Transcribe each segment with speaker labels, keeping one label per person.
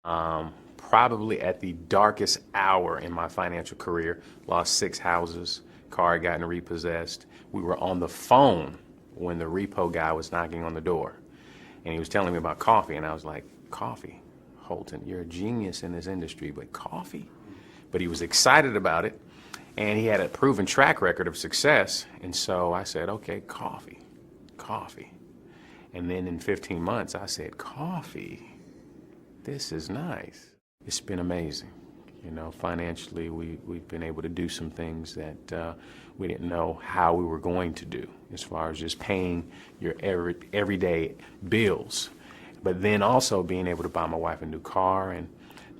Speaker 1: Probably at the darkest hour in my financial career, lost 6 houses, car had gotten repossessed. We were on the phone when the repo guy was knocking on the door. And he was telling me about coffee, and I was like, coffee? Holton, you're a genius in this industry, but coffee? But he was excited about it, and he had a proven track record of success. And so I said, okay, coffee, coffee. And then in 15 months, I said, coffee, this is nice. It's been amazing. You know, financially, we've been able to do some things that we didn't know how we were going to do, as far as just paying your everyday bills, but then also being able to buy my wife a new car and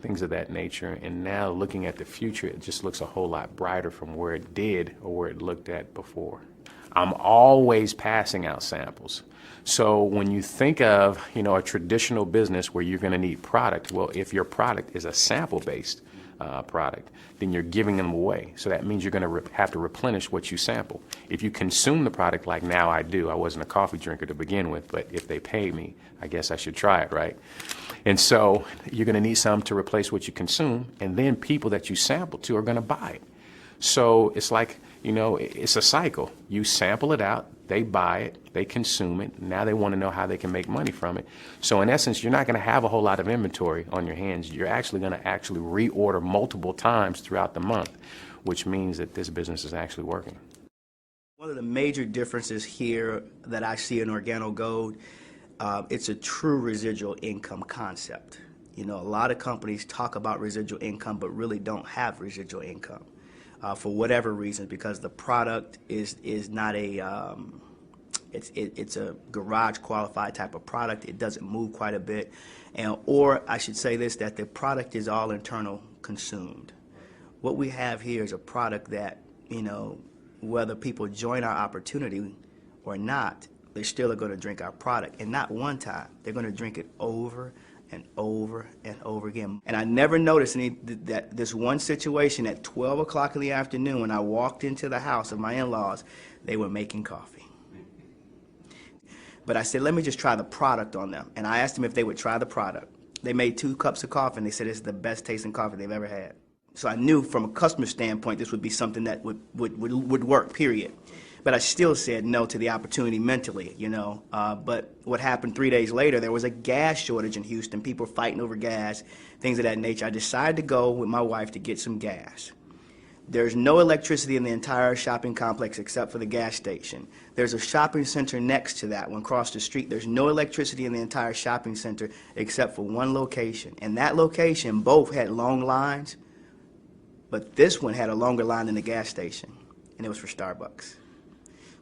Speaker 1: things of that nature. And now looking at the future, it just looks a whole lot brighter from where it did or where it looked at before. I'm always passing out samples. So when you think of, you know, a traditional business where you're going to need product, well, if your product is a sample-based product, then you're giving them away. So that means you're going to have to replenish what you sample. If you consume the product like now I do, I wasn't a coffee drinker to begin with, but if they pay me, I guess I should try it, right? And so you're going to need some to replace what you consume, and then people that you sample to are going to buy it. So it's like, you know, it's a cycle. You sample it out, they buy it, they consume it, now they want to know how they can make money from it. So in essence, you're not going to have a whole lot of inventory on your hands. You're actually going to reorder multiple times throughout the month, which means that this business is actually working.
Speaker 2: One of the major differences here that I see in Organo Gold, it's a true residual income concept. You know, a lot of companies talk about residual income but really don't have residual income. For whatever reason, because the product is not a it's a garage qualified type of product. It doesn't move quite a bit, and or I should say this, that the product is all internal consumed. What we have here is a product that, you know, whether people join our opportunity or not, they still are going to drink our product, and not one time. They're going to drink it over and over and over again. And I never noticed that this one situation at 12 o'clock in the afternoon when I walked into the house of my in-laws, they were making coffee. But I said, let me just try the product on them. And I asked them if they would try the product. They made 2 cups of coffee, and they said it's the best tasting coffee they've ever had. So I knew from a customer standpoint this would be something that would work, period. But I still said no to the opportunity mentally, you know. But what happened 3 days later, there was a gas shortage in Houston. People were fighting over gas, things of that nature. I decided to go with my wife to get some gas. There's no electricity in the entire shopping complex except for the gas station. There's a shopping center next to that one, across the street. There's no electricity in the entire shopping center except for one location. And that location, both had long lines, but this one had a longer line than the gas station, and it was for Starbucks.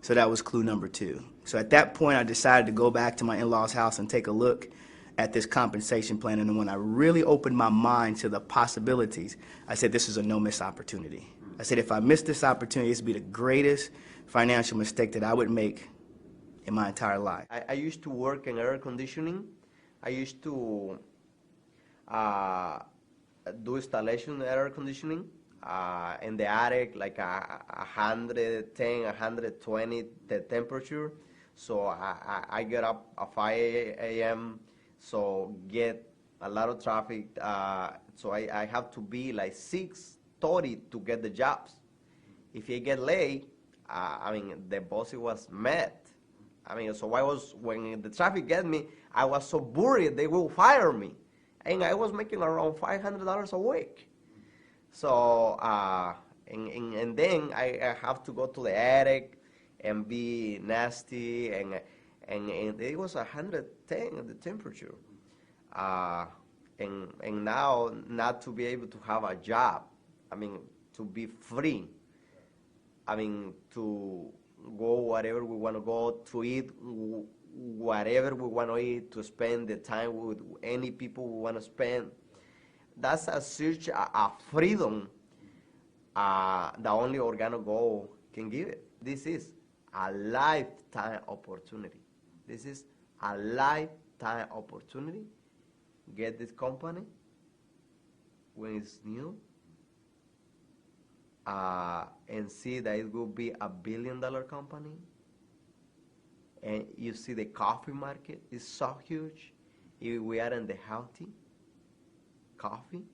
Speaker 2: So that was clue number 2. So at that point, I decided to go back to my in-laws' house and take a look at this compensation plan. And when I really opened my mind to the possibilities, I said, this is a no-miss opportunity. I said, if I miss this opportunity, this would be the greatest financial mistake that I would make in my entire life.
Speaker 3: I used to work in air conditioning. I used to do installation in air conditioning. In the attic, like 110, 120 the temperature. So I get up at 5 a.m. so get a lot of traffic. So I have to be like 6:30 to get the jobs. If I get late, I mean, the boss was mad. I mean, so when the traffic get me, I was so worried they will fire me. And I was making around $500 a week. So, and then I have to go to the attic and be nasty, and it was 110 the temperature. And now not to be able to have a job, I mean, to be free, I mean, to go wherever we want to go, to eat whatever we want to eat, to spend the time with any people we want to spend. That's such a freedom that only Organo Gold can give it. This is a lifetime opportunity. This is a lifetime opportunity. Get this company when it's new and see that it will be a $1 billion company. And you see the coffee market is so huge. If we are in the healthy, coffee,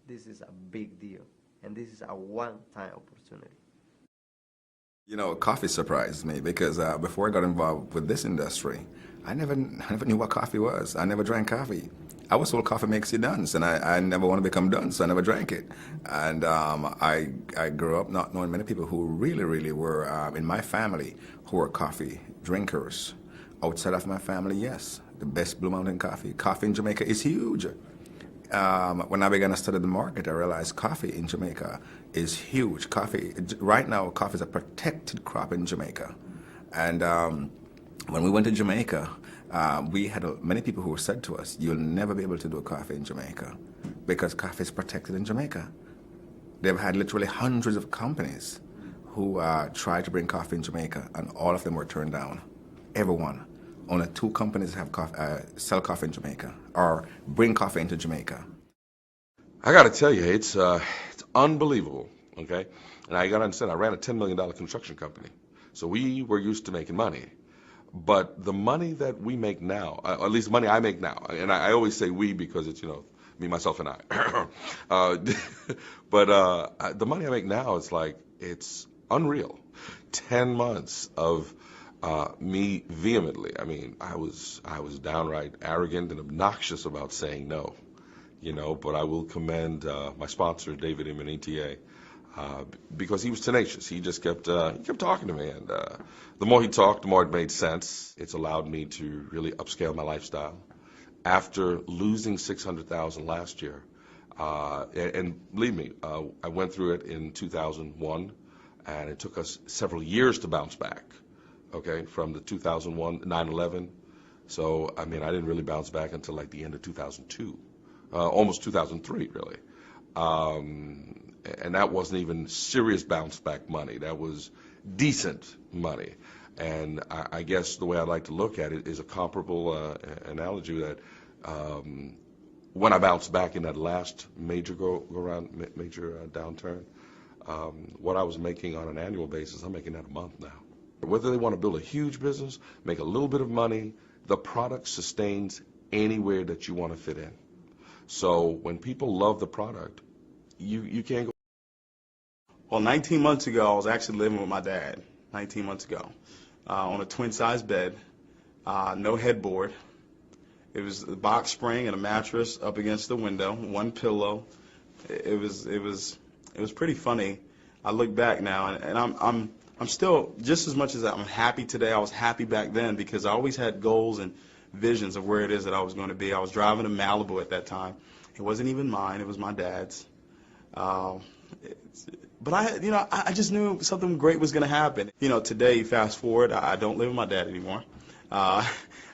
Speaker 3: this is a big deal. And this is a one-time opportunity.
Speaker 4: You know, coffee surprised me because before I got involved with this industry, I never knew what coffee was. I never drank coffee. I was told coffee makes you dunce, and I never want to become dunce, so I never drank it. And I grew up not knowing many people who really were in my family who were coffee drinkers. Outside of my family, yes, the best Blue Mountain coffee. Coffee in Jamaica is huge. When I began to study the market, I realized coffee in Jamaica is huge. Right now, coffee is a protected crop in Jamaica. And when we went to Jamaica, we had many people who said to us, you'll never be able to do coffee in Jamaica because coffee is protected in Jamaica. They've had literally hundreds of companies who tried to bring coffee in Jamaica, and all of them were turned down. Everyone. Only 2 companies have sell coffee in Jamaica or bring coffee into Jamaica.
Speaker 5: I got to tell you, it's unbelievable, okay? And I got to understand, I ran a $10 million construction company. So we were used to making money. But the money that we make now, at least the money I make now, and I always say we because it's, me, myself, and I. But the money I make now, it's unreal. 10 months of me vehemently. I mean, I was downright arrogant and obnoxious about saying no, but I will commend my sponsor, David Imanitier, because he was tenacious. He just kept talking to me, and the more he talked, the more it made sense. It's allowed me to really upscale my lifestyle. After losing $600,000 last year, and believe me, I went through it in 2001, and it took us several years to bounce back. Okay, from the 2001 9/11. So, I mean, I didn't really bounce back until like the end of 2002, almost 2003, really. And that wasn't even serious bounce back money. That was decent money. And I guess the way I like to look at it is a comparable analogy that when I bounced back in that last major downturn, what I was making on an annual basis, I'm making that a month now. Whether they want to build a huge business, make a little bit of money, the product sustains anywhere that you want to fit in. So when people love the product, you can't go.
Speaker 6: Well, 19 months ago, I was actually living with my dad, 19 months ago, on a twin-size bed, no headboard. It was a box spring and a mattress up against the window, one pillow. It was pretty funny. I look back now, and I'm still, just as much as I'm happy today, I was happy back then because I always had goals and visions of where it is that I was going to be. I was driving a Malibu at that time. It wasn't even mine. It was my dad's. But I just knew something great was going to happen. Today, fast forward, I don't live with my dad anymore. I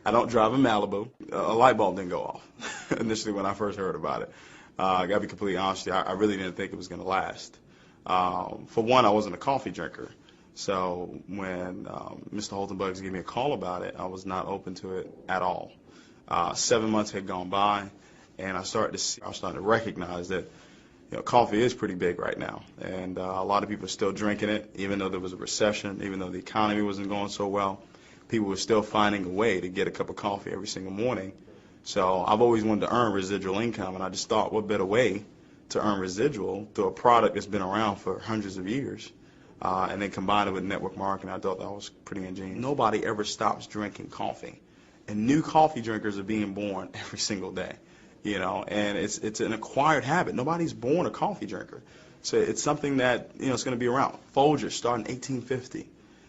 Speaker 6: don't drive a Malibu. A light bulb didn't go off initially when I first heard about it. I got to be completely honest with you. I really didn't think it was going to last. For one, I wasn't a coffee drinker. So when Mr. Holtenbugs gave me a call about it, I was not open to it at all. 7 months had gone by, and I was starting to recognize that coffee is pretty big right now, and a lot of people are still drinking it, even though there was a recession, even though the economy wasn't going so well. People were still finding a way to get a cup of coffee every single morning. So I've always wanted to earn residual income, and I just thought, what better way to earn residual through a product that's been around for hundreds of years? And then combine it with network marketing. I thought that was pretty ingenious. Nobody ever stops drinking coffee, and new coffee drinkers are being born every single day. And it's an acquired habit. Nobody's born a coffee drinker, so it's something that it's going to be around. Folgers started in 1850.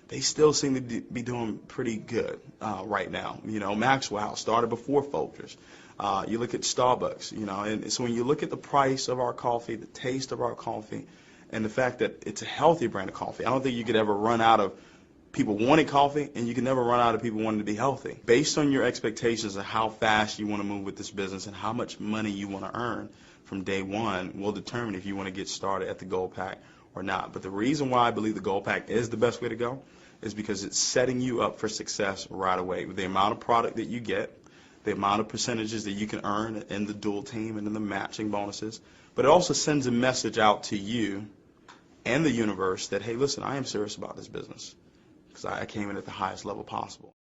Speaker 6: They still seem to be doing pretty good right now. Maxwell started before Folgers. You look at Starbucks. And so when you look at the price of our coffee, the taste of our coffee, and the fact that it's a healthy brand of coffee. I don't think you could ever run out of people wanting coffee, and you can never run out of people wanting to be healthy. Based on your expectations of how fast you want to move with this business and how much money you want to earn from day one will determine if you want to get started at the Gold Pack or not. But the reason why I believe the Gold Pack is the best way to go is because it's setting you up for success right away. With the amount of product that you get, the amount of percentages that you can earn in the dual team and in the matching bonuses, but it also sends a message out to you and the universe that, hey, listen, I am serious about this business because I came in at the highest level possible.